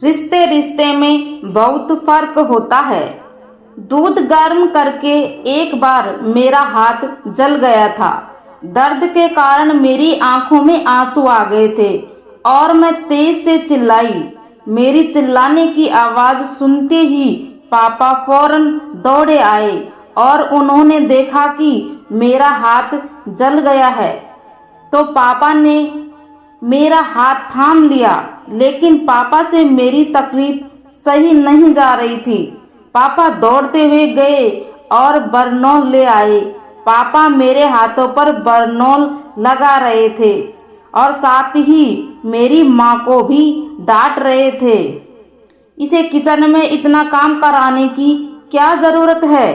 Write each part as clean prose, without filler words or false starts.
रिश्ते रिश्ते में बहुत फर्क होता है। दूध गर्म करके एक बार मेरा हाथ जल गया था। दर्द के कारण मेरी आंखों में आंसू आ गए थे और मैं तेज से चिल्लाई। मेरी चिल्लाने की आवाज सुनते ही पापा फौरन दौड़े आए और उन्होंने देखा कि मेरा हाथ जल गया है। तो पापा ने मेरा हाथ थाम लिया, लेकिन पापा से मेरी तकलीफ सही नहीं जा रही थी। पापा दौड़ते हुए गए और बरनौल ले आए। पापा मेरे हाथों पर बरनौल लगा रहे थे और साथ ही मेरी माँ को भी डांट रहे थे। इसे किचन में इतना काम कराने की क्या जरूरत है?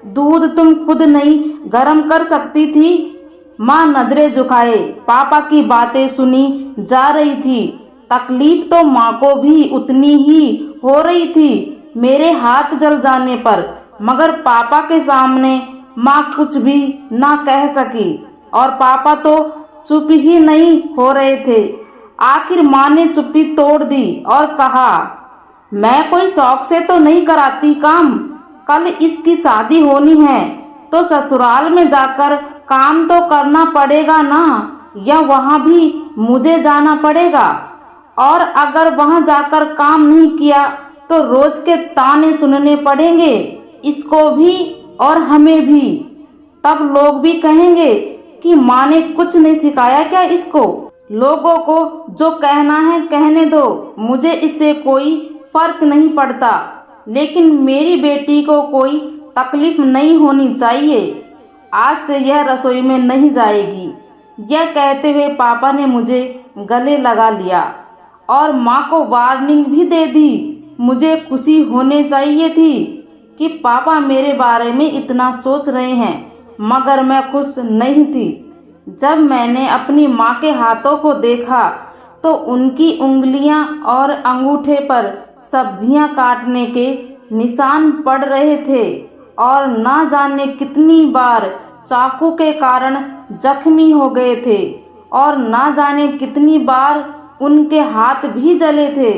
दूध तुम खुद नहीं गर्म कर सकती थी? माँ नजरें झुकाए पापा की बातें सुनी जा रही थी। तकलीफ तो माँ को भी उतनी ही हो रही थी मेरे हाथ जल जाने पर, मगर पापा के सामने माँ कुछ भी ना कह सकी और पापा तो चुप ही नहीं हो रहे थे। आखिर माँ ने चुप्पी तोड़ दी और कहा, मैं कोई शौक से तो नहीं कराती काम। कल इसकी शादी होनी है तो ससुराल में जाकर काम तो करना पड़ेगा ना, या वहाँ भी मुझे जाना पड़ेगा। और अगर वहाँ जाकर काम नहीं किया तो रोज के ताने सुनने पड़ेंगे, इसको भी और हमें भी। तब लोग भी कहेंगे कि माँ ने कुछ नहीं सिखाया क्या इसको। लोगों को जो कहना है कहने दो, मुझे इससे कोई फर्क नहीं पड़ता, लेकिन मेरी बेटी को कोई तकलीफ नहीं होनी चाहिए। आज से यह रसोई में नहीं जाएगी। यह कहते हुए पापा ने मुझे गले लगा लिया और माँ को वार्निंग भी दे दी। मुझे खुशी होने चाहिए थी कि पापा मेरे बारे में इतना सोच रहे हैं, मगर मैं खुश नहीं थी। जब मैंने अपनी माँ के हाथों को देखा तो उनकी उंगलियां और अंगूठे पर सब्जियां काटने के निशान पड़ रहे थे और ना जाने कितनी बार चाकू के कारण जख्मी हो गए थे और ना जाने कितनी बार उनके हाथ भी जले थे,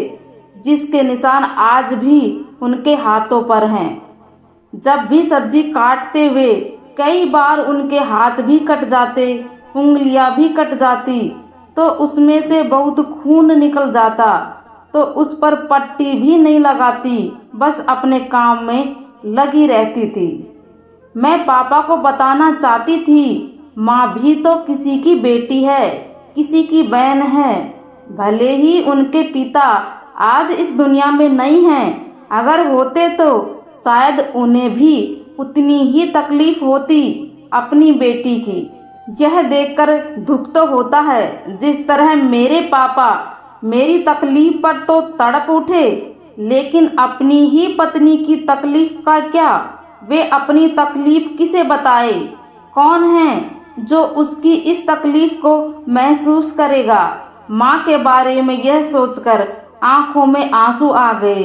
जिसके निशान आज भी उनके हाथों पर हैं। जब भी सब्जी काटते हुए कई बार उनके हाथ भी कट जाते, उंगलियां भी कट जाती, तो उसमें से बहुत खून निकल जाता, तो उस पर पट्टी भी नहीं लगाती, बस अपने काम में लगी रहती थी। मैं पापा को बताना चाहती थी, माँ भी तो किसी की बेटी है, किसी की बहन है। भले ही उनके पिता आज इस दुनिया में नहीं हैं, अगर होते तो शायद उन्हें भी उतनी ही तकलीफ होती अपनी बेटी की। यह देखकर दुख तो होता है, जिस तरह मेरे पापा मेरी तकलीफ पर तो तड़प उठे, लेकिन अपनी ही पत्नी की तकलीफ का क्या? वे अपनी तकलीफ किसे बताए? कौन है जो उसकी इस तकलीफ को महसूस करेगा? माँ के बारे में यह सोचकर आंखों में आंसू आ गए।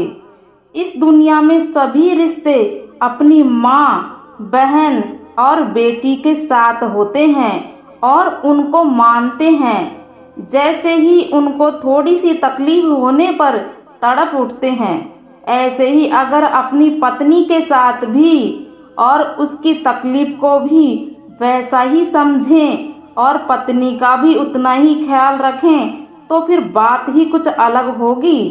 इस दुनिया में सभी रिश्ते अपनी माँ, बहन और बेटी के साथ होते हैं और उनको मानते हैं। जैसे ही उनको थोड़ी सी तकलीफ होने पर तड़प उठते हैं, ऐसे ही अगर अपनी पत्नी के साथ भी और उसकी तकलीफ को भी वैसा ही समझें और पत्नी का भी उतना ही ख्याल रखें, तो फिर बात ही कुछ अलग होगी।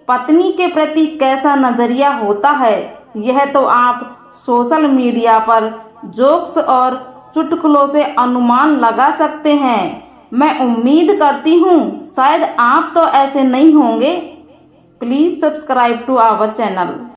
पत्नी के प्रति कैसा नजरिया होता है, यह तो आप सोशल मीडिया पर जोक्स और चुटकुलों से अनुमान लगा सकते हैं। मैं उम्मीद करती हूँ शायद आप तो ऐसे नहीं होंगे। Please subscribe to our channel.